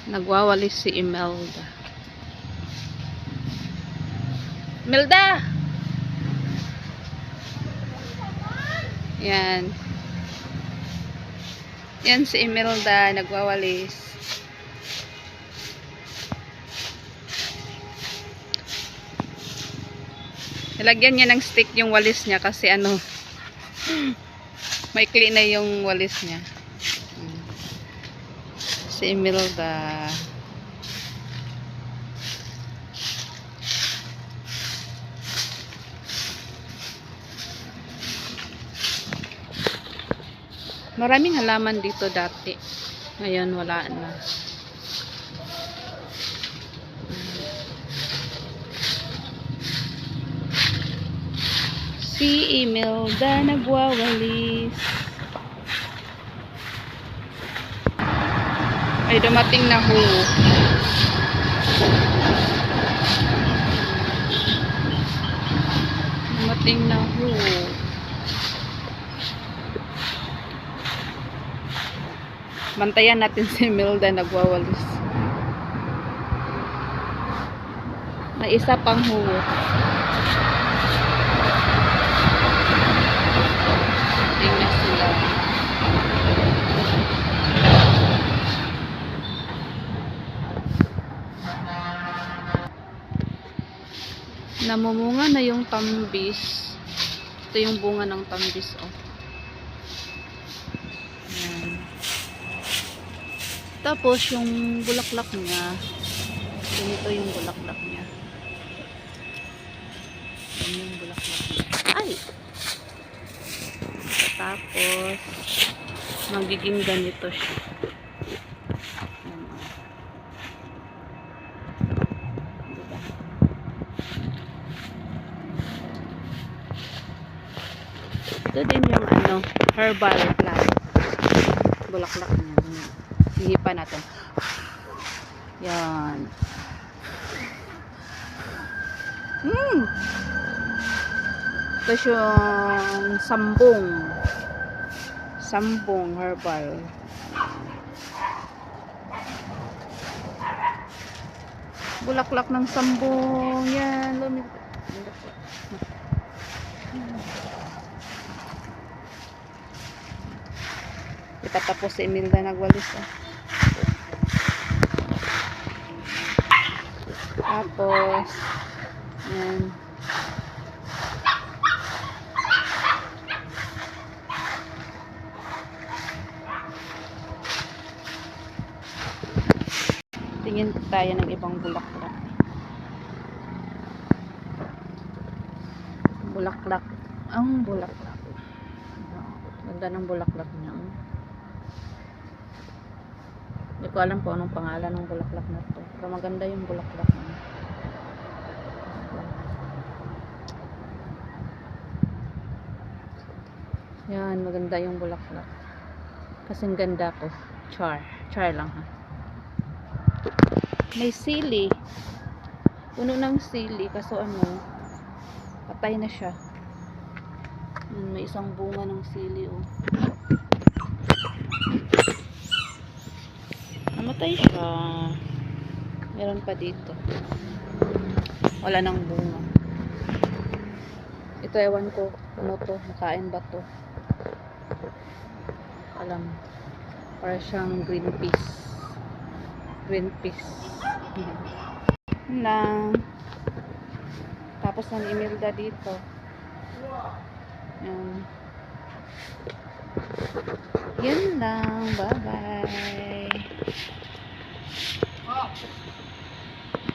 Nagwawalis si Imelda. Imelda! Yan. Yan si Imelda, nagwawalis. Nilagyan niya ng stick yung walis niya kasi ano, maikli na yung walis niya. Si Imelda. Maraming halaman dito dati. Ngayon wala na. Si Imelda nagwawalis. Ay, dumating na ho. Dumating na ho. Bantayan natin si Imelda nagwawalis. May isa pang ho. Tingnan sila. Namumunga na yung tambis. Ito yung bunga ng tambis, oh. Ayan. Tapos yung bulaklak niya, ganito yung bulaklak niya. Yan yung bulaklak niya. Ay! Tapos magiging ganito siya. Ayan, oh. Diba? Ito din yung ano, herbal plant. Bulaklak niya. Hihipan natin. Yan. Ito yung sambong. Sambong herbal. Bulaklak ng sambong. Yan. Itatapos si Imelda nagwalis. Tapos yan. Tingin tayo ng ibang bulaklak. Bulaklak. Ang bulaklak. Ganda ng bulaklak niya. Hindi ko alam kung anong pangalan ng bulaklak na to. Pero maganda yung bulaklak niya. Yan, maganda yung bulaklak. Kasing ganda ko. Char. Char lang ha. May sili. Puno ng sili. Kaso ano, patay na siya. May isang bunga ng sili oh. Namatay siya. Meron pa dito. Wala nang bunga. Ito ewan ko. Ano to? Makain ba to? Alam. Para siyang green peas. Green peas. Na. Tapos ng Imelda dito. Yan. Yan lang. Bye.